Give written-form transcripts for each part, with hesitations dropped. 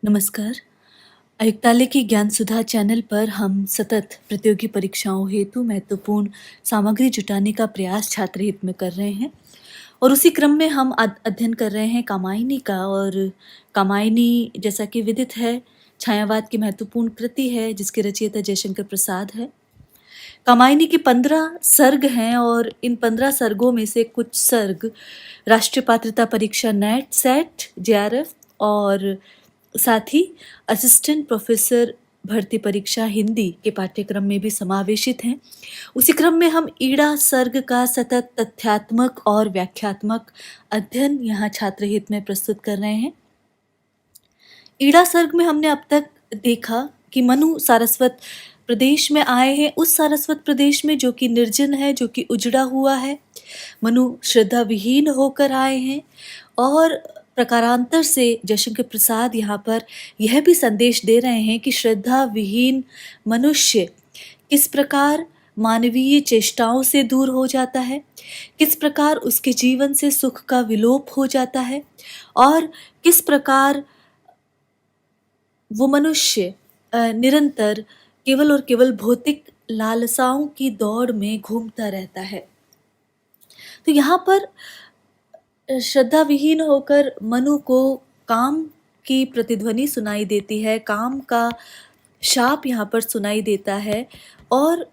नमस्कार। आयुक्तालय की ज्ञान सुधा चैनल पर हम सतत प्रतियोगी परीक्षाओं हेतु महत्वपूर्ण सामग्री जुटाने का प्रयास छात्र हित में कर रहे हैं और उसी क्रम में हम अध्ययन कर रहे हैं कामायनी का। और कामायनी जैसा कि विदित है, छायावाद की महत्वपूर्ण कृति है जिसके रचयिता जयशंकर प्रसाद है। कामायनी के 15 सर्ग हैं और इन 15 सर्गों में से कुछ सर्ग राष्ट्रीय पात्रता परीक्षा नेट, सेट, जेआरएफ और साथ ही असिस्टेंट प्रोफेसर भर्ती परीक्षा हिंदी के पाठ्यक्रम में भी समावेशित हैं। उसी क्रम में हम ईड़ा सर्ग का सतत तथ्यात्मक और व्याख्यात्मक अध्ययन यहाँ छात्र हित में प्रस्तुत कर रहे हैं। ईड़ा सर्ग में हमने अब तक देखा कि मनु सारस्वत प्रदेश में आए हैं, उस सारस्वत प्रदेश में जो कि निर्जन है, जो कि उजड़ा हुआ है। मनु श्रद्धा विहीन होकर आए हैं और प्रकारांतर से जयशंकर प्रसाद यहाँ पर यह भी संदेश दे रहे हैं कि श्रद्धा विहीन मनुष्य किस प्रकार मानवीय चेष्टाओं से दूर हो जाता है, किस प्रकार उसके जीवन से सुख का विलोप हो जाता है और किस प्रकार वो मनुष्य निरंतर केवल और केवल भौतिक लालसाओं की दौड़ में घूमता रहता है। तो यहाँ पर श्रद्धा विहीन होकर मनु को काम की प्रतिध्वनि सुनाई देती है, काम का शाप यहाँ पर सुनाई देता है और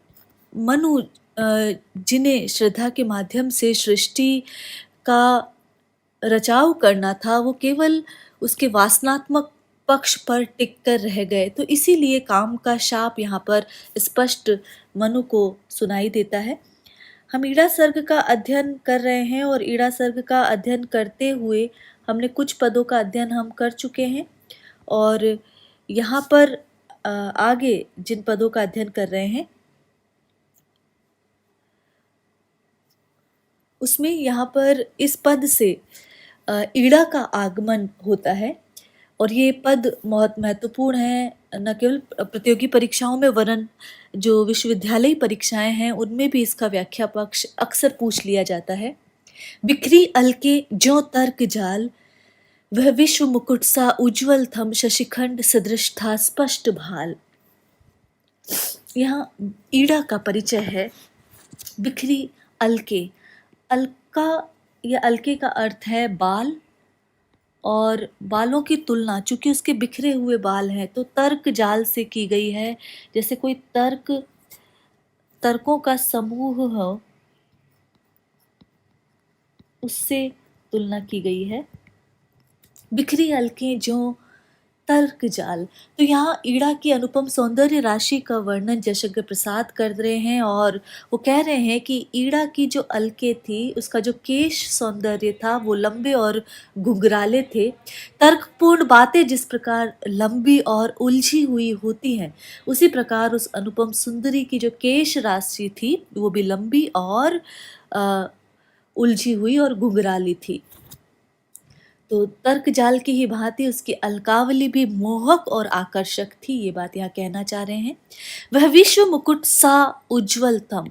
मनु जिन्हें श्रद्धा के माध्यम से सृष्टि का रचाव करना था, वो केवल उसके वासनात्मक पक्ष पर टिक कर रह गए। तो इसीलिए काम का शाप यहाँ पर स्पष्ट मनु को सुनाई देता है। हम ईड़ा सर्ग का अध्ययन कर रहे हैं और ईड़ा सर्ग का अध्ययन करते हुए हमने कुछ पदों का अध्ययन हम कर चुके हैं और यहाँ पर आगे जिन पदों का अध्ययन कर रहे हैं उसमें यहाँ पर इस पद से ईड़ा का आगमन होता है और ये पद बहुत महत्वपूर्ण है, न केवल प्रतियोगी परीक्षाओं में वरन जो विश्वविद्यालयी परीक्षाएं हैं उनमें भी इसका व्याख्या पक्ष अक्सर पूछ लिया जाता है। बिखरी अलके ज्यों तर्क जाल, वह विश्व मुकुट सा उज्ज्वल थम, शशिखंड सदृश था स्पष्ट भाल। यहाँ ईड़ा का परिचय है। बिखरी अलके, अलका या अलके का अर्थ है बाल और बालों की तुलना चूंकि उसके बिखरे हुए बाल हैं तो तर्क जाल से की गई है, जैसे कोई तर्कों का समूह हो उससे तुलना की गई है। बिखरी अलके जो तर्क जाल, तो यहाँ ईड़ा की अनुपम सौंदर्य राशि का वर्णन जयशंकर प्रसाद कर रहे हैं और वो कह रहे हैं कि ईड़ा की जो अलके थी उसका जो केश सौंदर्य था वो लंबे और घुंघराले थे। तर्कपूर्ण बातें जिस प्रकार लंबी और उलझी हुई होती हैं उसी प्रकार उस अनुपम सुंदरी की जो केश राशि थी वो भी लंबी और उलझी हुई और घुंघराली थी। तो तर्क जाल की ही भांति उसकी अलकावली भी मोहक और आकर्षक थी, ये बात यहाँ कहना चाह रहे हैं। वह विश्व मुकुट सा उज्ज्वलतम,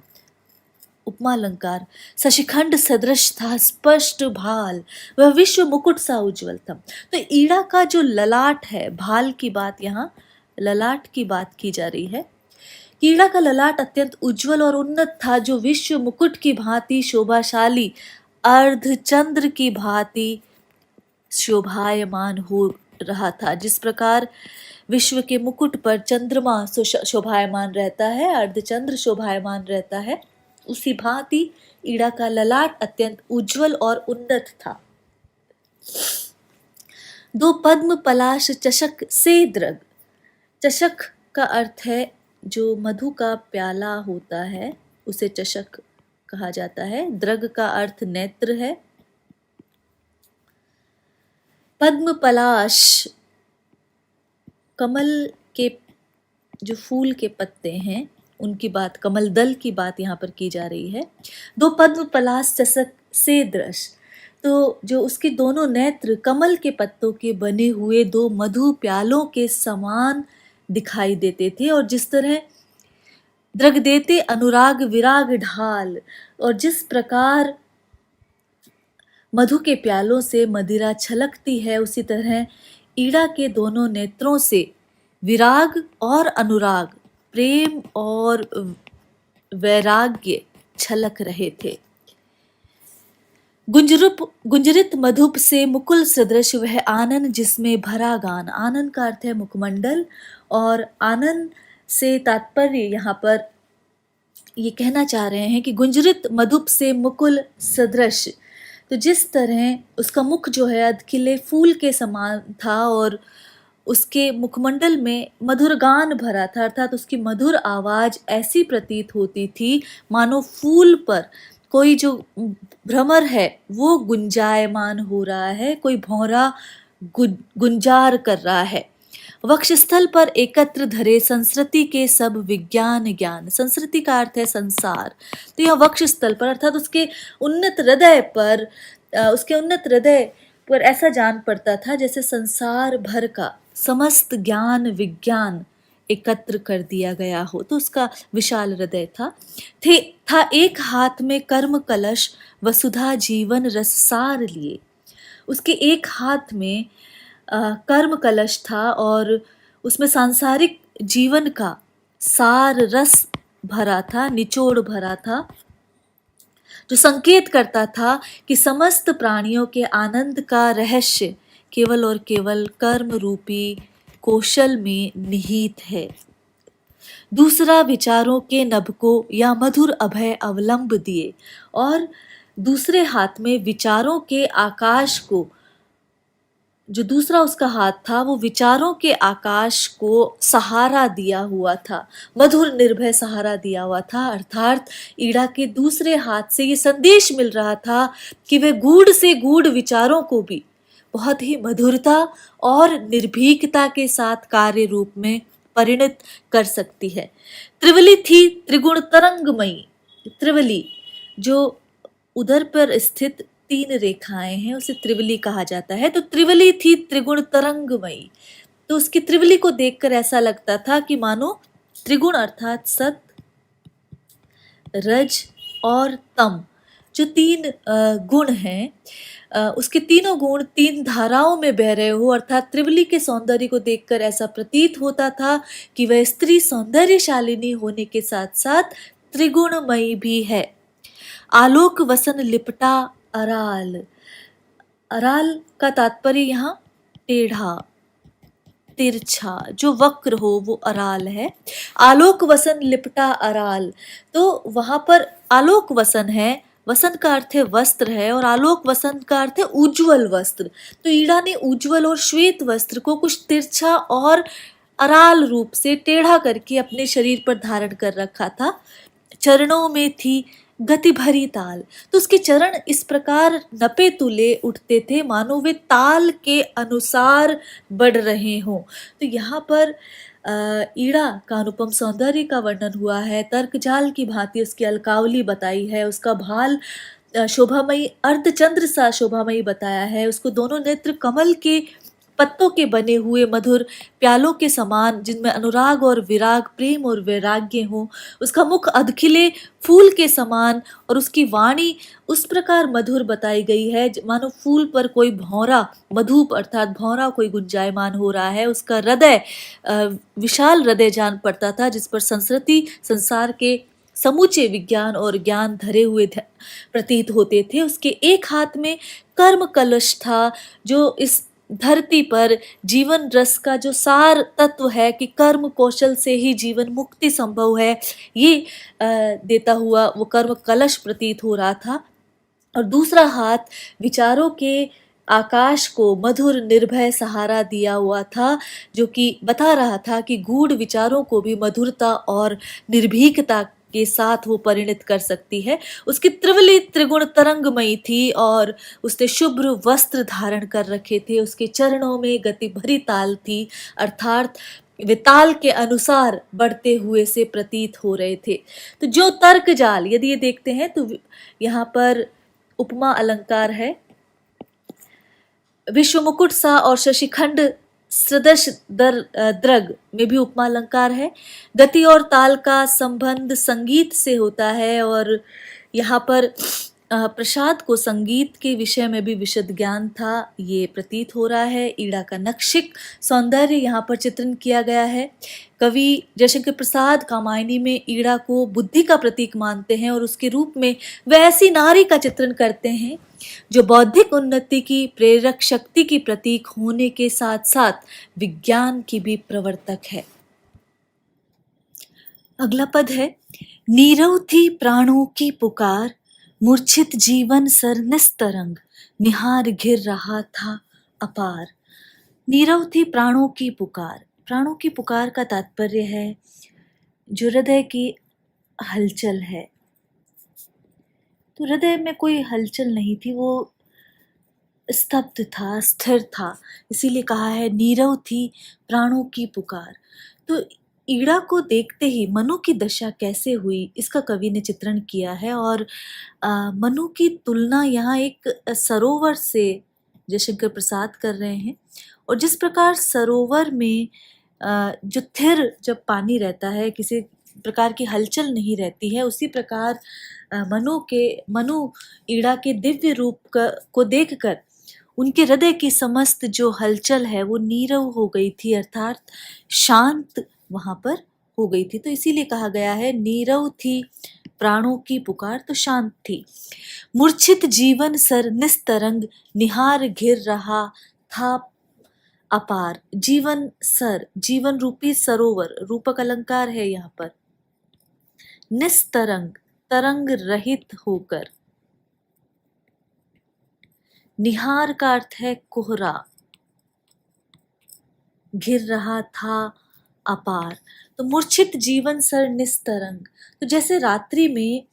उपमा अलंकार, शशिखंड सदृश था स्पष्ट भाल, वह विश्व मुकुट सा उज्ज्वलतम। तो ईड़ा का जो ललाट है, भाल की बात यहाँ ललाट की बात की जा रही है। ईड़ा का ललाट अत्यंत उज्जवल और उन्नत था, जो विश्व मुकुट की भांति शोभाशाली, अर्धचंद्र की भांति शोभायमान हो रहा था। जिस प्रकार विश्व के मुकुट पर चंद्रमा शोभायमान रहता है, अर्धचंद्र शोभायमान रहता है, उसी भांति ईड़ा का ललाट अत्यंत उज्जवल और उन्नत था। दो पद्म पलाश चषक से द्रग, चषक का अर्थ है जो मधु का प्याला होता है उसे चषक कहा जाता है। द्रग का अर्थ नेत्र है। पद्म पलाश, कमल के जो फूल के पत्ते हैं उनकी बात, कमल दल की बात यहाँ पर की जा रही है। दो पद्म पलाश चषक से दृश, तो जो उसके दोनों नेत्र कमल के पत्तों के बने हुए दो मधु प्यालों के समान दिखाई देते थे और जिस तरह द्रग देते अनुराग विराग ढाल, और जिस प्रकार मधु के प्यालों से मदिरा छलकती है उसी तरह ईड़ा के दोनों नेत्रों से विराग और अनुराग, प्रेम और वैराग्य छलक रहे थे। गुंजरित मधुप से मुकुल सदृश वह आनन जिसमें भरा गान। आनन का अर्थ है मुखमंडल, और आनन से तात्पर्य यहाँ पर ये कहना चाह रहे हैं कि गुंजरित मधुप से मुकुल सदृश, तो जिस तरह उसका मुख जो है अधखिले फूल के समान था और उसके मुखमंडल में मधुर गान भरा था, अर्थात उसकी मधुर आवाज ऐसी प्रतीत होती थी मानो फूल पर कोई जो भ्रमर है वो गुंजायमान हो रहा है, कोई भौरा गुंजार कर रहा है। वक्षस्थल पर एकत्र धरे संस्कृति के सब विज्ञान ज्ञान। संस्कृति का अर्थ है संसार, तो यह वक्षस्थल पर अर्थात उसके उन्नत हृदय पर, उसके उन्नत हृदय पर ऐसा जान पड़ता था जैसे संसार भर का समस्त ज्ञान विज्ञान एकत्र कर दिया गया हो, तो उसका विशाल हृदय था एक हाथ में कर्म कलश वसुधा जीवन रससार लिए। उसके एक हाथ में कर्म कलश था और उसमें सांसारिक जीवन का सार रस भरा था, निचोड़ भरा था, जो संकेत करता था कि समस्त प्राणियों के आनंद का रहस्य केवल और केवल कर्म रूपी कौशल में निहित है। दूसरा विचारों के नभ को या मधुर अभय अवलंब दिए, और दूसरे हाथ में विचारों के आकाश को, जो दूसरा उसका हाथ था वो विचारों के आकाश को सहारा दिया हुआ था, मधुर निर्भय सहारा दिया हुआ था। अर्थात ईड़ा के दूसरे हाथ से ये संदेश मिल रहा था कि वह गूढ़ से गूढ़ विचारों को भी बहुत ही मधुरता और निर्भीकता के साथ कार्य रूप में परिणत कर सकती है। त्रिवली थी त्रिगुण तरंगमयी। त्रिवली जो उदर पर स्थित तीन रेखाएं हैं उसे त्रिवली कहा जाता है। तो त्रिवली थी त्रिगुण तरंगमयी, तो उसकी त्रिवली को देखकर ऐसा लगता था कि मानो त्रिगुण अर्थात सत, रज और तम, जो तीन गुण हैं, उसके तीनों गुण तीन धाराओं में बह रहे हो, अर्थात त्रिवली के सौंदर्य को देखकर ऐसा प्रतीत होता था कि वह स्त्री सौंदर्यशालिनी होने के साथ साथ त्रिगुणमयी भी है। आलोक वसन लिपटा अराल। अराल का तात्पर्य यहाँ टेढ़ा, तिरछा, जो वक्र हो वो अराल है। आलोक वसन लिपटा अराल, तो वहां पर आलोक वसन है, वसन का अर्थ है वस्त्र है, और आलोक वसन का अर्थ है उज्जवल वस्त्र। तो ईड़ा ने उज्जवल और श्वेत वस्त्र को कुछ तिरछा और अराल रूप से टेढ़ा करके अपने शरीर पर धारण कर रखा था। चरणों में थी गति भरी ताल, तो उसके चरण इस प्रकार नपे तुले उठते थे मानो वे ताल के अनुसार बढ़ रहे हों। तो यहाँ पर ईड़ा का अनुपम सौंदर्य का वर्णन हुआ है। तर्कजाल की भांति उसकी अलकावली बताई है, उसका भाल शोभामयी अर्धचंद्र सा शोभामयी बताया है, उसको दोनों नेत्र कमल के पत्तों के बने हुए मधुर प्यालों के समान जिनमें अनुराग और विराग, प्रेम और वैराग्य हो, उसका मुख अधखिले फूल के समान, और उसकी वाणी उस प्रकार मधुर बताई गई है मानो फूल पर कोई भौरा, मधुप अर्थात भौरा कोई गुंजायमान हो रहा है। उसका हृदय विशाल हृदय जान पड़ता था जिस पर संस्कृति संसार के समूचे विज्ञान और ज्ञान धरे हुए प्रतीत होते थे। उसके एक हाथ में कर्म कलश था, जो इस धरती पर जीवन रस का जो सार तत्व है कि कर्म कौशल से ही जीवन मुक्ति संभव है, ये देता हुआ वो कर्म कलश प्रतीत हो रहा था। और दूसरा हाथ विचारों के आकाश को मधुर निर्भय सहारा दिया हुआ था, जो कि बता रहा था कि गूढ़ विचारों को भी मधुरता और निर्भीकता के साथ वो परिणत कर सकती है। उसकी त्रिवली त्रिगुण तरंगमयी थी और उसने शुभ्र वस्त्र धारण कर रखे थे। उसके चरणों में गति भरी ताल थी, अर्थात वे ताल के अनुसार बढ़ते हुए से प्रतीत हो रहे थे। तो जो तर्क जाल, यदि ये देखते हैं तो यहाँ पर उपमा अलंकार है, विश्व मुकुट सा और शशिखंड सदृश द्रग में भी उपमा अलंकार है। गति और ताल का संबंध संगीत से होता है, और यहाँ पर प्रसाद को संगीत के विषय में भी विशद ज्ञान था, ये प्रतीत हो रहा है। ईड़ा का नक्शिक सौंदर्य यहाँ पर चित्रण किया गया है। कवि जयशंकर प्रसाद कामायनी में ईड़ा को बुद्धि का प्रतीक मानते हैं और उसके रूप में वह ऐसी नारी का चित्रण करते हैं जो बौद्धिक उन्नति की प्रेरक शक्ति की प्रतीक होने के साथ साथ विज्ञान की भी प्रवर्तक है। अगला पद है, नीरव थी प्राणों की पुकार, मूर्छित जीवन सर निस्तरंग, निहार घिर रहा था अपार। नीरव थी प्राणों की पुकार। प्राणों की पुकार का तात्पर्य है जो हृदय की हलचल है। तो हृदय में कोई हलचल नहीं थी, वो स्तब्ध था, स्थिर था, इसीलिए कहा है नीरव थी प्राणों की पुकार। तो ईड़ा को देखते ही मनु की दशा कैसे हुई, इसका कवि ने चित्रण किया है। और मनु की तुलना यहाँ एक सरोवर से जयशंकर प्रसाद कर रहे हैं। और जिस प्रकार सरोवर में जो थिर जब पानी रहता है, किसी प्रकार की हलचल नहीं रहती है, उसी प्रकार मनु ईड़ा के दिव्य रूप को देखकर उनके हृदय की समस्त जो हलचल है वो नीरव हो गई थी, अर्थात शांत वहां पर हो गई थी। तो इसीलिए कहा गया है नीरव थी प्राणों की पुकार, तो शांत थी। मूर्छित जीवन सर निस्तरंग, निहार घिर रहा था अपार। जीवन सर, जीवन रूपी सरोवर, रूपक अलंकार है यहाँ पर। निस्तरंग, तरंग रहित होकर। निहार का अर्थ है कोहरा। घिर रहा था अपार, तो मूर्छित जीवन सर निस्तरंग। तो जैसे रात्रि में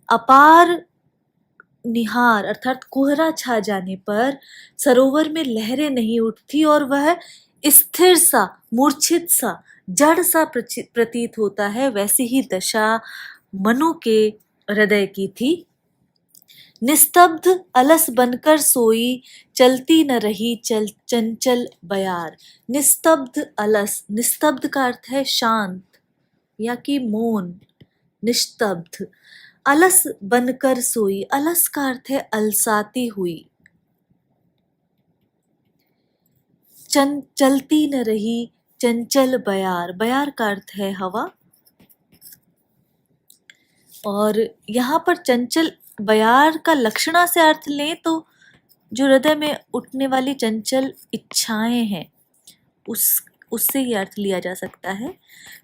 अपार निहार अर्थात कोहरा छा जाने पर सरोवर में लहरें नहीं उठती और वह स्थिर सा, मूर्छित सा, जड़ सा प्रतीत होता है, वैसी ही दशा मनु के हृदय की थी। निस्तब्ध अलस बनकर सोई, चलती न रही चंचल बयार। निस्तब्ध अलस, निस्तब्ध का अर्थ है शांत या कि मौन, निस्तब्ध। अलस बनकर सोई, अलस का अर्थ है अलसाती हुई। चलती न रही चंचल बयार, बयार का अर्थ है हवा। और यहाँ पर चंचल बयार का लक्षणा से अर्थ लें तो जो हृदय में उठने वाली चंचल इच्छाएं हैं, उससे ये अर्थ लिया जा सकता है।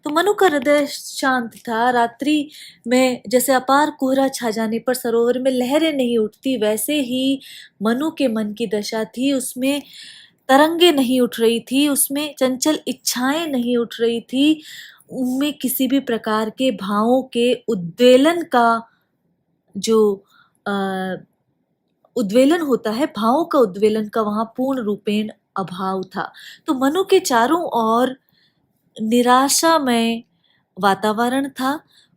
तो मनु का हृदय शांत था। रात्रि में जैसे अपार कोहरा छा जाने पर सरोवर में लहरें नहीं उठती, वैसे ही मनु के मन की दशा थी। उसमें तरंगे नहीं उठ रही थी, उसमें चंचल इच्छाएं नहीं उठ रही थी, उनमें किसी भी प्रकार के भावों के उद्वेलन का जो उद्वेलन होता है, भावों का उद्वेलन का वहां पूर्ण रूपेण अभाव था। तो मनु के चारों ओर निराशामय वातावरण था।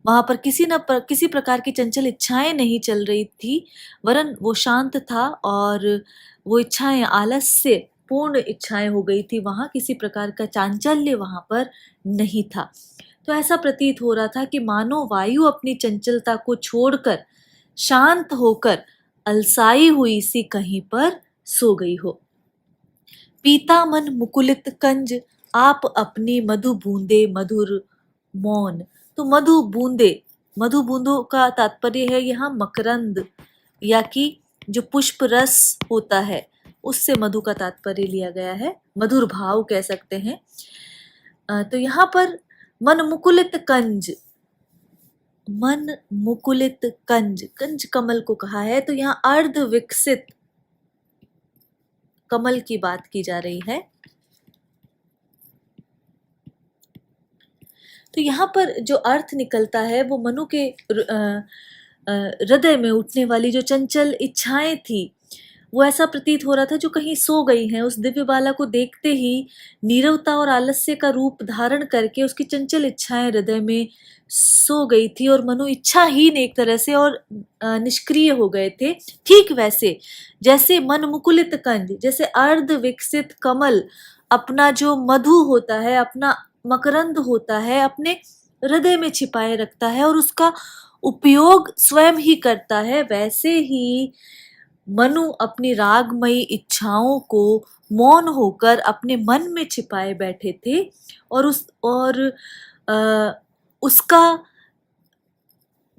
वहां पर किसी प्रकार की चंचल इच्छाएं नहीं चल रही थी, वरन वो शांत था और वो इच्छाएं आलस से पूर्ण इच्छाएं हो गई थी। वहां किसी प्रकार का चांचल्य वहां पर नहीं था। तो ऐसा प्रतीत हो रहा था कि मानो वायु अपनी चंचलता को छोड़कर शांत होकर अलसाई हुई सी कहीं पर सो गई हो। पीता मन मुकुलित कंज, आप अपनी मधु बूंदे मधुर मौन। तो मधु बूंदे, मधु बूंदों का तात्पर्य है यहाँ मकरंद या कि जो पुष्प रस होता है, उससे मधु का तात्पर्य लिया गया है, मधुर भाव कह सकते हैं। तो यहाँ पर मन मुकुलित कंज, मन मुकुलित कंज, कंज कमल को कहा है। तो यहाँ अर्ध विकसित कमल की बात की जा रही है। तो यहाँ पर जो अर्थ निकलता है वो मनु के हृदय में उठने वाली जो चंचल इच्छाएं थी, वो ऐसा प्रतीत हो रहा था जो कहीं सो गई हैं। उस दिव्य बाला को देखते ही नीरवता और आलस्य का रूप धारण करके उसकी चंचल इच्छाएं हृदय में सो गई थी और मनु इच्छाहीन एक तरह से और निष्क्रिय हो गए थे। ठीक वैसे जैसे मन मुकुलित कंज, जैसे अर्ध विकसित कमल अपना जो मधु होता है, अपना मकरंद होता है, अपने हृदय में छिपाए रखता है और उसका उपयोग स्वयं ही करता है, वैसे ही मनु अपनी रागमयी इच्छाओं को मौन होकर अपने मन में छिपाए बैठे थे और उसका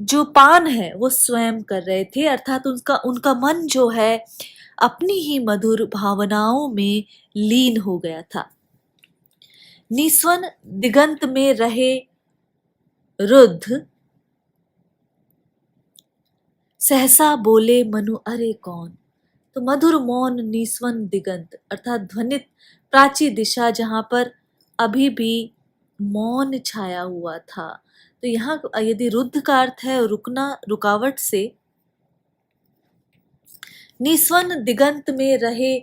जो पान है वो स्वयं कर रहे थे, अर्थात उनका उनका मन जो है अपनी ही मधुर भावनाओं में लीन हो गया था। निस्वन दिगंत में रहे रुद्ध सहसा बोले मनु अरे कौन। तो मधुर मौन निस्वन दिगंत अर्थात ध्वनित प्राची दिशा जहां पर अभी भी मौन छाया हुआ था। तो यहाँ यदि रुद्ध का अर्थ है रुकना, रुकावट से, निस्वन दिगंत में रहे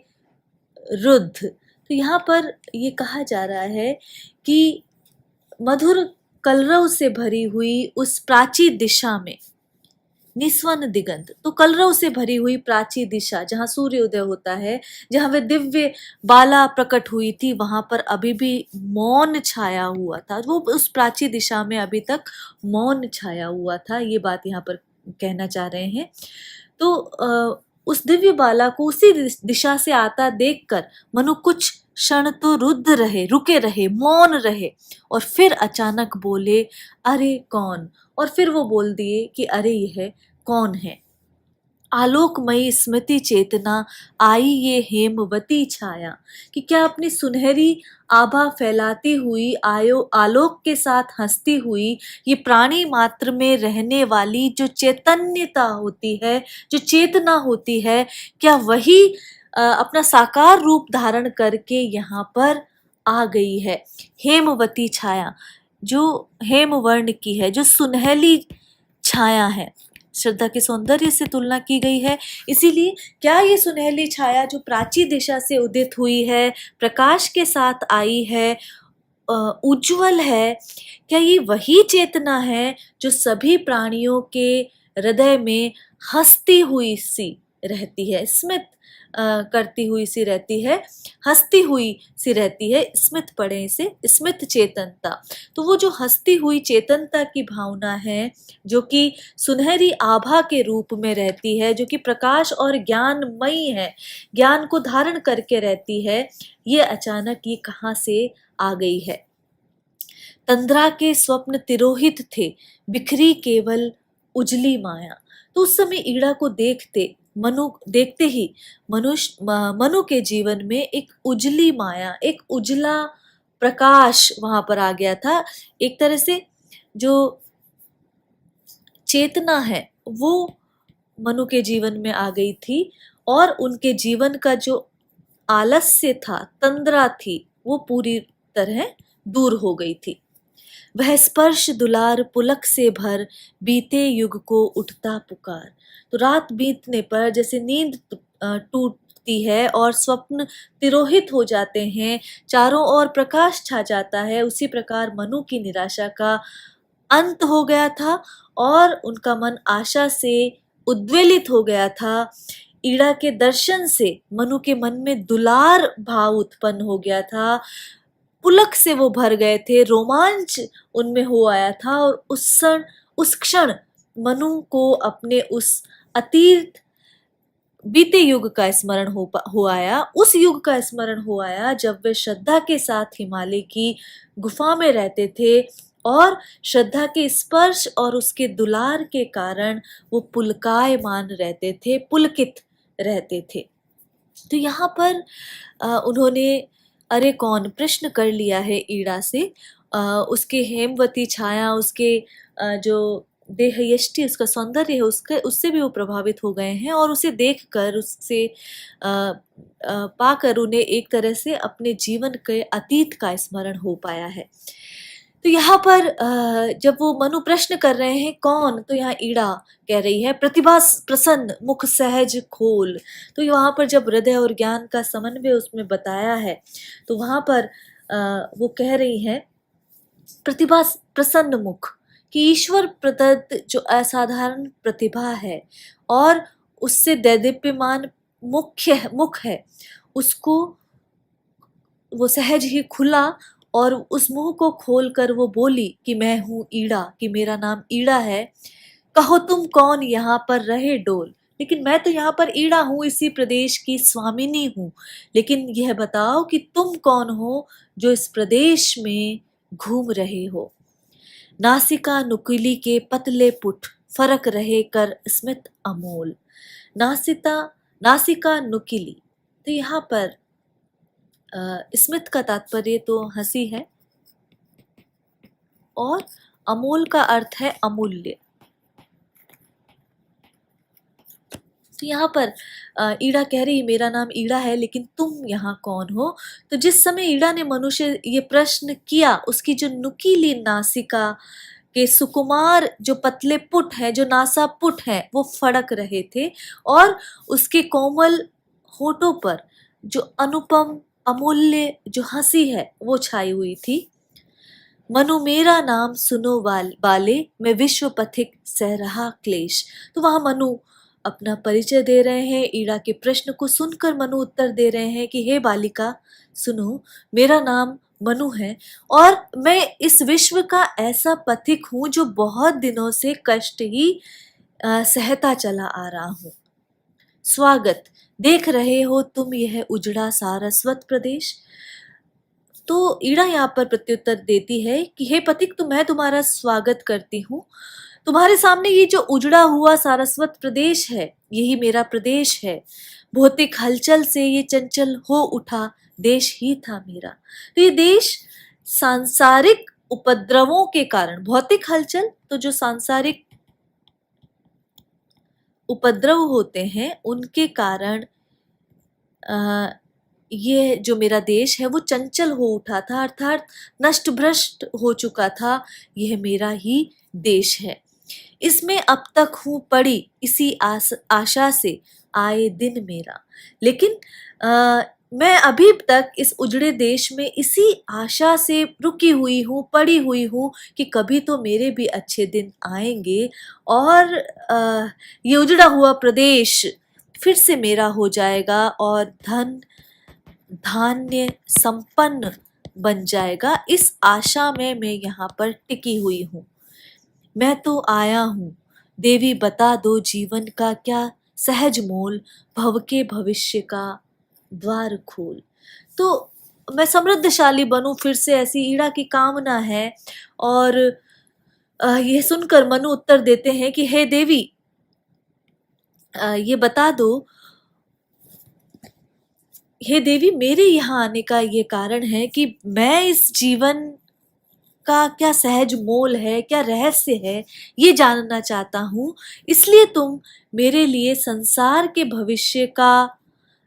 रुद्ध, तो यहाँ पर ये कहा जा रहा है कि मधुर कलरव से भरी हुई उस प्राची दिशा में, निस्वन दिगंत तो कलरव से भरी हुई प्राची दिशा जहाँ सूर्योदय होता है, जहाँ वे दिव्य बाला प्रकट हुई थी, वहां पर अभी भी मौन छाया हुआ था। वो उस प्राची दिशा में अभी तक मौन छाया हुआ था, ये बात यहाँ पर कहना चाह रहे हैं। तो उस दिव्य बाला को उसी दिशा से आता देखकर मनु कुछ क्षण तो रुके रहे, मौन रहे, और फिर अचानक बोले अरे कौन। और फिर वो बोल दिए कि अरे यह कौन है। आलोकमयी स्मृति चेतना आई ये हेमवती छाया, कि क्या अपनी सुनहरी आभा फैलाती हुई आलोक के साथ हंसती हुई ये प्राणी मात्र में रहने वाली जो चैतन्यता होती है, जो चेतना होती है, क्या वही अपना साकार रूप धारण करके यहाँ पर आ गई है। हेमवती छाया जो हेम वर्ण की है, जो सुनहली छाया है, श्रद्धा के सौंदर्य से तुलना की गई है। इसीलिए क्या ये सुनहली छाया जो प्राची दिशा से उदित हुई है, प्रकाश के साथ आई है, उज्जवल है, क्या ये वही चेतना है जो सभी प्राणियों के हृदय में हंसती हुई सी रहती है, स्मित करती हुई सी रहती है, हंसती हुई सी रहती है। स्मित पढ़े इसे, स्मित चेतनता। तो वो जो हंसती हुई चेतनता की भावना है, जो कि सुनहरी आभा के रूप में रहती है, जो कि प्रकाश और ज्ञानमयी है, ज्ञान को धारण करके रहती है, ये अचानक ये कहाँ से आ गई है। तंद्रा के स्वप्न तिरोहित थे, बिखरी केवल उजली माया। तो उस समय ईड़ा को देखते ही मनु के जीवन में एक उजली माया, एक उजला प्रकाश वहां पर आ गया था। एक तरह से जो चेतना है वो मनु के जीवन में आ गई थी, और उनके जीवन का जो आलस्य था, तंद्रा थी, वो पूरी तरह दूर हो गई थी। वह स्पर्श दुलार पुलक से भर, बीते युग को उठता पुकार। तो रात बीतने पर जैसे नींद टूटती है और स्वप्न तिरोहित हो जाते हैं, चारों ओर प्रकाश छा जाता है, उसी प्रकार मनु की निराशा का अंत हो गया था और उनका मन आशा से उद्वेलित हो गया था। ईड़ा के दर्शन से मनु के मन में दुलार भाव उत्पन्न हो गया था, पुलक से वो भर गए थे, रोमांच उनमें हो आया था, और उस क्षण मनु को अपने उस अतीत बीते युग का स्मरण हो आया, उस युग का स्मरण हो आया जब वे श्रद्धा के साथ हिमालय की गुफा में रहते थे, और श्रद्धा के स्पर्श और उसके दुलार के कारण वो पुलकायमान रहते थे, पुलकित रहते थे। तो यहाँ पर उन्होंने अरे कौन प्रश्न कर लिया है ईड़ा से। उसके हेमवती छाया, उसके जो देह यष्टि, उसका सौंदर्य है, उससे भी वो प्रभावित हो गए हैं, और उसे देखकर, उससे पाकर उन्हें एक तरह से अपने जीवन के अतीत का स्मरण हो पाया है। तो यहाँ पर जब वो मनु प्रश्न कर रहे हैं कौन, तो यहाँ ईड़ा कह रही है प्रतिभा प्रसन्न मुख सहज खोल। तो वहां पर जब हृदय और ज्ञान का समन्वय उसमें बताया है, तो वहां पर वो कह रही है प्रतिभा प्रसन्न मुख, कि ईश्वर प्रदत्त जो असाधारण प्रतिभा है और उससे दैदीप्यमान मुख है, उसको वो सहज ही खुला, और उस मुंह को खोलकर वो बोली कि मैं हूं ईड़ा, कि मेरा नाम ईड़ा है, कहो तुम कौन यहाँ पर रहे डोल। लेकिन मैं तो यहाँ पर ईड़ा हूँ, इसी प्रदेश की स्वामिनी हूँ। लेकिन यह बताओ कि तुम कौन हो जो इस प्रदेश में घूम रहे हो। नासिका नुकीली के पतले पुट, फरक रहे कर स्मित अमोल। नासिका नासिका नुकीली, तो यहाँ पर स्मित का तात्पर्य तो हंसी है और अमोल का अर्थ है अमूल्य। तो यहाँ पर ईड़ा कह रही मेरा नाम ईड़ा है लेकिन तुम यहाँ कौन हो। तो जिस समय ईड़ा ने मनुष्य ये प्रश्न किया, उसकी जो नुकीली नासिका के सुकुमार जो पतले पुट है, जो नासा पुट है, वो फड़क रहे थे और उसके कोमल होठों पर जो अनुपम अमूल्य जो हंसी है वो छाई हुई थी। मनु मेरा नाम सुनो बाले, मैं विश्व पथिक सह रहा क्लेश। तो वहां मनु अपना परिचय दे रहे हैं। ईड़ा के प्रश्न को सुनकर मनु उत्तर दे रहे हैं कि हे बालिका सुनो, मेरा नाम मनु है और मैं इस विश्व का ऐसा पथिक हूं जो बहुत दिनों से कष्ट ही सहता चला आ रहा हूं। स्वागत, देख रहे हो तुम यह उजड़ा सारस्वत प्रदेश। तो ईड़ा यहाँ पर प्रत्युत्तर देती है कि हे पथिक, तो मैं तुम्हारा स्वागत करती हूँ। तुम्हारे सामने ये जो उजड़ा हुआ सारस्वत प्रदेश है, यही मेरा प्रदेश है। भौतिक हलचल से ये चंचल हो उठा देश ही था मेरा। तो ये देश सांसारिक उपद्रवों के कारण, भौतिक हलचल तो जो सांसारिक उपद्रव होते हैं उनके कारण ये जो मेरा देश है वो चंचल हो उठा था, अर्थात नष्ट भ्रष्ट हो चुका था। यह मेरा ही देश है। इसमें अब तक हूँ पड़ी इसी आशा से आए दिन मेरा। लेकिन मैं अभी तक इस उजड़े देश में इसी आशा से रुकी हुई हूँ, पड़ी हुई हूँ कि कभी तो मेरे भी अच्छे दिन आएंगे और ये उजड़ा हुआ प्रदेश फिर से मेरा हो जाएगा और धन धान्य संपन्न बन जाएगा। इस आशा में मैं यहाँ पर टिकी हुई हूँ। मैं तो आया हूँ, देवी बता दो जीवन का क्या सहज मोल, भव के भविष्य का द्वार खोल। तो मैं समृद्धशाली बनूं, फिर से ऐसी ईड़ा की कामना है। और यह सुनकर मनु उत्तर देते हैं कि हे देवी, ये बता दो, हे देवी, मेरे यहाँ आने का ये कारण है कि मैं इस जीवन का क्या सहज मोल है, क्या रहस्य है, ये जानना चाहता हूँ। इसलिए तुम मेरे लिए संसार के भविष्य का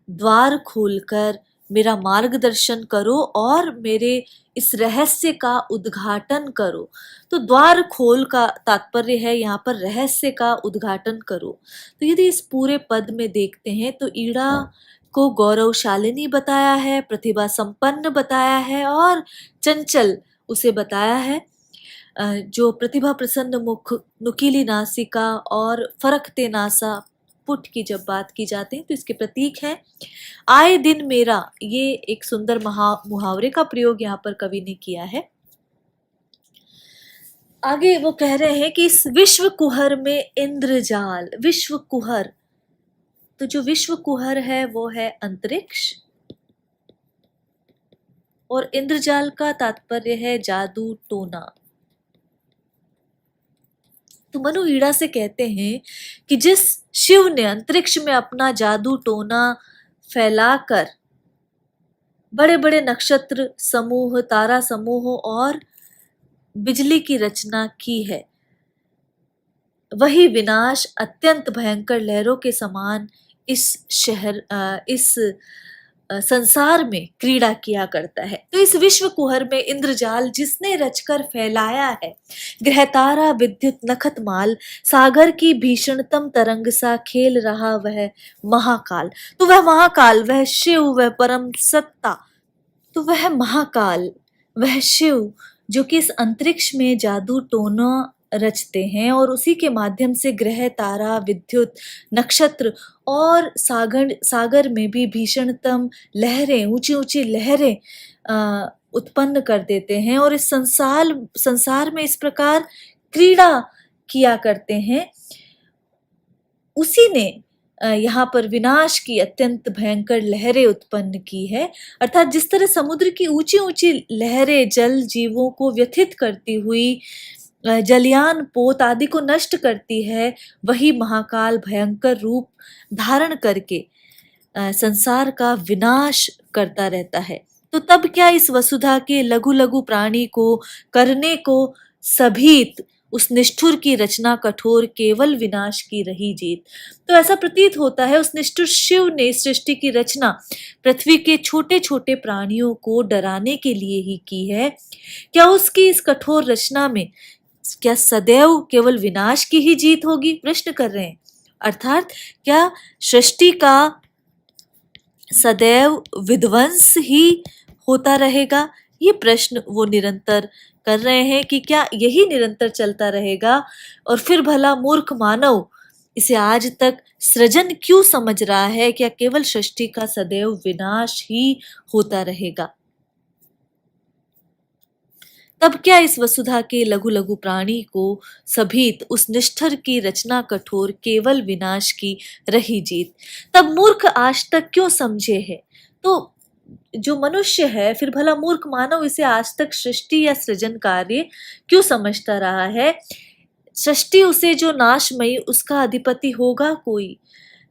द्वार खोलकर मेरा मार्गदर्शन करो और मेरे इस रहस्य का उद्घाटन करो। तो द्वार खोल का तात्पर्य है यहाँ पर रहस्य का उद्घाटन करो। तो यदि इस पूरे पद में देखते हैं तो ईड़ा को गौरवशालिनी बताया है, प्रतिभा संपन्न बताया है और चंचल उसे बताया है। जो प्रतिभा प्रसन्न मुख, नुकीली नासिका और फरकते नासा पुट की जब बात की जाती है तो इसके प्रतीक है। आए दिन मेरा, ये एक सुंदर मुहावरे का प्रयोग यहाँ पर कवि ने किया है। आगे वो कह रहे हैं कि इस विश्व कुहर में इंद्रजाल, विश्व कुहर, तो जो विश्व कुहर है वो है अंतरिक्ष और इंद्रजाल का तात्पर्य है जादू टोना। तो मनु ईड़ा से कहते हैं कि जिस शिव ने अंतरिक्ष में अपना जादू टोना फैलाकर बड़े बड़े नक्षत्र समूह, तारा समूह और बिजली की रचना की है, वही विनाश अत्यंत भयंकर लहरों के समान इस संसार में क्रीड़ा किया करता है। तो इस विश्व कुहर में इंद्रजाल जिसने रचकर फैलाया है, ग्रह तारा विद्युत नखत माल, सागर की भीषणतम तरंग सा खेल रहा वह महाकाल। तो वह महाकाल, वह शिव, वह परम सत्ता, तो वह महाकाल, वह शिव जो कि इस अंतरिक्ष में जादू टोना रचते हैं और उसी के माध्यम से ग्रह तारा विद्युत नक्षत्र और सागर में भी भीषणतम लहरें, ऊंची ऊंची लहरें उत्पन्न कर देते हैं और इस संसार में इस प्रकार क्रीड़ा किया करते हैं, उसी ने यहाँ पर विनाश की अत्यंत भयंकर लहरें उत्पन्न की है। अर्थात जिस तरह समुद्र की ऊंची-ऊंची लहरें जल जीवों को व्यथित करती हुई जलयान पोत आदि को नष्ट करती है, वही महाकाल भयंकर रूप धारण करके संसार का विनाश करता रहता है। तो तब क्या इस वसुधा के लघु लघु प्राणी को करने को सभीत उस निष्ठुर की रचना कठोर केवल विनाश की रही जीत। तो ऐसा प्रतीत होता है उस निष्ठुर शिव ने सृष्टि की रचना पृथ्वी के छोटे छोटे प्राणियों को डराने के लिए ही की है। क्या उसकी इस कठोर रचना में क्या सदैव केवल विनाश की ही जीत होगी, प्रश्न कर रहे हैं। अर्थात क्या सृष्टि का सदैव विध्वंस ही होता रहेगा, ये प्रश्न वो निरंतर कर रहे हैं कि क्या यही निरंतर चलता रहेगा। और फिर भला मूर्ख मानव इसे आज तक सृजन क्यों समझ रहा है, क्या केवल सृष्टि का सदैव विनाश ही होता रहेगा। तब क्या इस वसुधा के लघु लघु प्राणी को सभीत उस निष्ठुर की रचना कठोर केवल विनाश की रही जीत। तब मूर्ख आज तक क्यों समझे है। तो जो मनुष्य है, फिर भला मूर्ख मानव इसे आज तक सृष्टि या सृजन कार्य क्यों समझता रहा है। सृष्टि उसे जो नाशमयी, उसका अधिपति होगा कोई।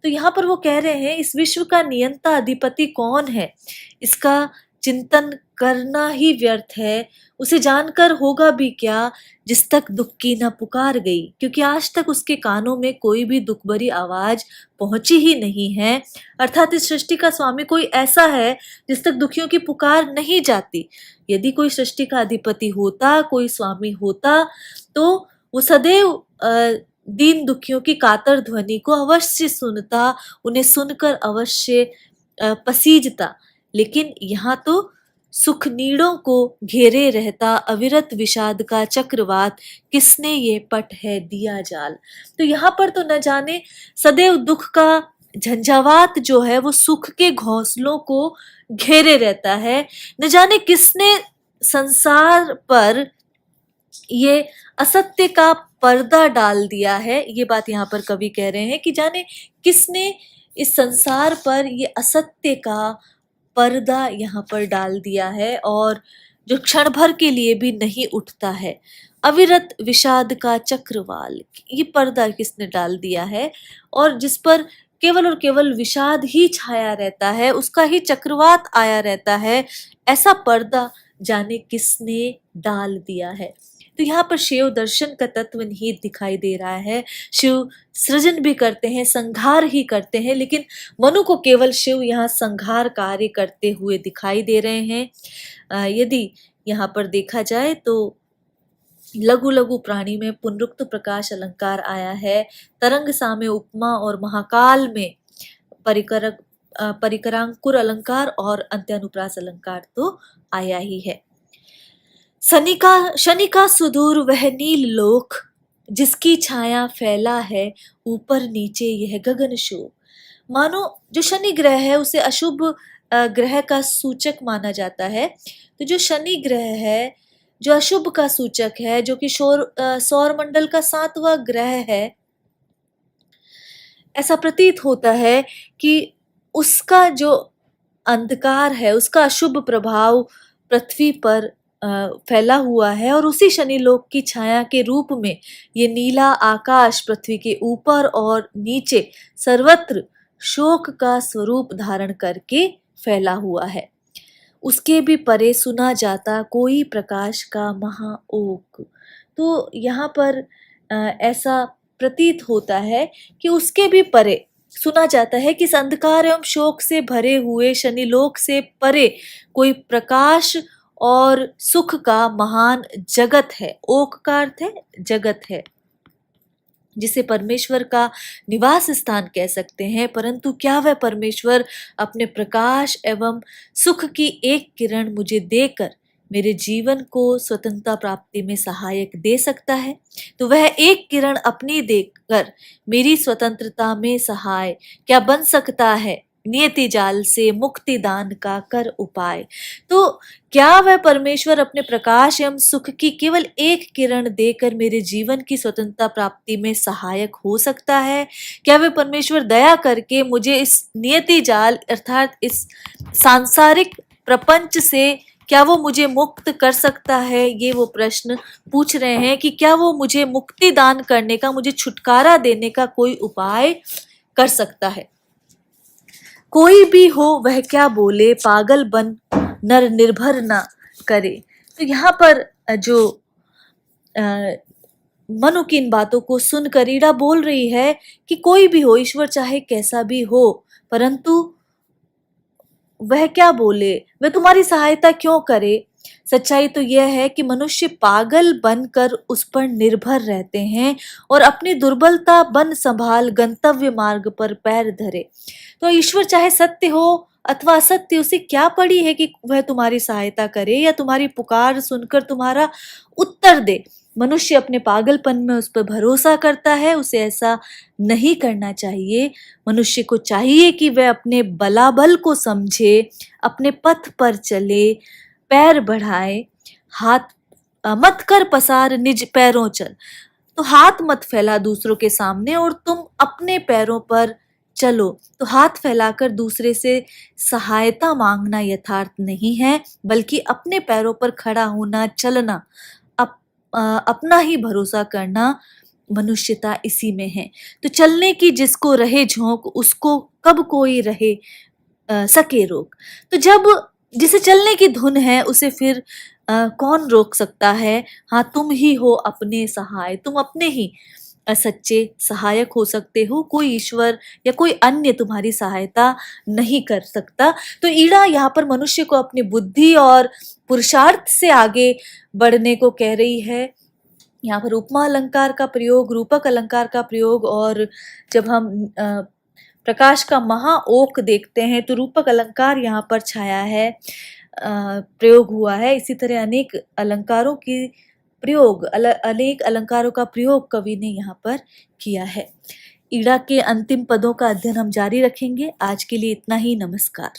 तो यहाँ पर वो कह रहे हैं इस विश्व का नियंता अधिपति कौन है, इसका चिंतन करना ही व्यर्थ है। उसे जानकर होगा भी क्या जिस तक दुख की न पुकार गई, क्योंकि आज तक उसके कानों में कोई भी दुख भरी आवाज पहुंची ही नहीं है। अर्थात इस सृष्टि का स्वामी कोई ऐसा है जिस तक दुखियों की पुकार नहीं जाती। यदि कोई सृष्टि का अधिपति होता, कोई स्वामी होता, तो वो सदैव दीन दुखियों की कातर ध्वनि को अवश्य सुनता, उन्हें सुनकर अवश्य पसीजता। लेकिन यहाँ तो सुख नीड़ों को घेरे रहता अविरत विषाद का चक्रवात, किसने ये पट है दिया जाल। तो यहाँ पर तो न जाने सदैव दुख का झंझावात जो है वो सुख के घोंसलों को घेरे रहता है। न जाने किसने संसार पर ये असत्य का पर्दा डाल दिया है। ये बात यहाँ पर कवि कह रहे हैं कि जाने किसने इस संसार पर ये असत्य का पर्दा यहाँ पर डाल दिया है, और जो क्षण भर के लिए भी नहीं उठता है। अविरत विषाद का चक्रवाल, ये पर्दा किसने डाल दिया है, और जिस पर केवल और केवल विषाद ही छाया रहता है, उसका ही चक्रवात आया रहता है। ऐसा पर्दा जाने किसने डाल दिया है। तो यहाँ पर शिव दर्शन का तत्व निहित दिखाई दे रहा है। शिव सृजन भी करते हैं, संहार ही करते हैं, लेकिन मनु को केवल शिव यहाँ संहार कार्य करते हुए दिखाई दे रहे हैं। यदि यहाँ पर देखा जाए तो लघु लघु प्राणी में पुनरुक्त प्रकाश अलंकार आया है, तरंग सामे उपमा और महाकाल में परिकरांकुर अलंकार और अंत्यानुप्रास अलंकार तो आया ही है। शनि का सुदूर वह नील लोक, जिसकी छाया फैला है ऊपर नीचे यह गगन शोक। मानो जो शनि ग्रह है उसे अशुभ ग्रह का सूचक माना जाता है। तो जो शनि ग्रह है जो अशुभ का सूचक है, जो कि सौर मंडल का 7वां ग्रह है, ऐसा प्रतीत होता है कि उसका जो अंधकार है, उसका अशुभ प्रभाव पृथ्वी पर फैला हुआ है, और उसी शनि लोक की छाया के रूप में ये नीला आकाश पृथ्वी के ऊपर और नीचे सर्वत्र शोक का स्वरूप धारण करके फैला हुआ है। उसके भी परे सुना जाता कोई प्रकाश का महाओक। तो यहाँ पर ऐसा प्रतीत होता है कि उसके भी परे सुना जाता है कि इस अंधकार एवं शोक से भरे हुए शनिलोक से परे कोई प्रकाश और सुख का महान जगत है। ओक का अर्थ है जगत है, जिसे परमेश्वर का निवास स्थान कह सकते हैं। परंतु क्या वह परमेश्वर अपने प्रकाश एवं सुख की एक किरण मुझे देकर मेरे जीवन को स्वतंत्रता प्राप्ति में सहायक दे सकता है? तो वह एक किरण अपनी देकर मेरी स्वतंत्रता में सहाय क्या बन सकता है? नियति जाल से मुक्ति दान का कर उपाय। तो क्या वह परमेश्वर अपने प्रकाश एवं सुख की केवल एक किरण देकर मेरे जीवन की स्वतंत्रता प्राप्ति में सहायक हो सकता है? क्या वह परमेश्वर दया करके मुझे इस नियति जाल अर्थात इस सांसारिक प्रपंच से क्या वो मुझे मुक्त कर सकता है? ये वो प्रश्न पूछ रहे हैं कि क्या वो मुझे मुक्ति दान करने का, मुझे छुटकारा देने का कोई उपाय कर सकता है? कोई भी हो वह क्या बोले, पागल बन नर निर्भर ना करे। तो यहाँ पर जो मनु की इन बातों को सुनकर ईड़ा बोल रही है कि कोई भी हो, ईश्वर चाहे कैसा भी हो, परंतु वह क्या बोले, वह तुम्हारी सहायता क्यों करे। सच्चाई तो यह है कि मनुष्य पागल बनकर उस पर निर्भर रहते हैं और अपनी दुर्बलता बन संभाल गंतव्य मार्ग पर पैर धरे। तो ईश्वर चाहे सत्य हो अथवा असत्य, उसे क्या पड़ी है कि वह तुम्हारी सहायता करे या तुम्हारी पुकार सुनकर तुम्हारा उत्तर दे। मनुष्य अपने पागलपन में उस पर भरोसा करता है, उसे ऐसा नहीं करना चाहिए। मनुष्य को चाहिए कि वह अपने बलाबल को समझे, अपने पथ पर चले, पैर बढ़ाए, हाथ मत कर पसार निज पैरों चल। तो हाथ मत फैला दूसरों के सामने और तुम अपने पैरों पर चलो। तो हाथ फैलाकर दूसरे से सहायता मांगना यथार्थ नहीं है, बल्कि अपने पैरों पर खड़ा होना, चलना, अपना ही भरोसा करना, मनुष्यता इसी में है। तो चलने की जिसको रहे झोंक, उसको कब कोई रहे सके रोक। तो जब जिसे चलने की धुन है उसे फिर कौन रोक सकता है। हाँ, तुम ही हो अपने सहाय, तुम अपने ही सच्चे सहायक हो सकते हो। कोई ईश्वर या कोई अन्य तुम्हारी सहायता नहीं कर सकता। तो ईड़ा यहाँ पर मनुष्य को अपनी बुद्धि और पुरुषार्थ से आगे बढ़ने को कह रही है। यहाँ पर उपमा अलंकार का प्रयोग, रूपक अलंकार का प्रयोग, और जब हम प्रकाश का महाओक देखते हैं तो रूपक अलंकार यहाँ पर छाया है, प्रयोग हुआ है। इसी तरह अनेक अलंकारों की प्रयोग, अनेक अलंकारों का प्रयोग कवि ने यहाँ पर किया है। ईड़ा के अंतिम पदों का अध्ययन हम जारी रखेंगे। आज के लिए इतना ही। नमस्कार।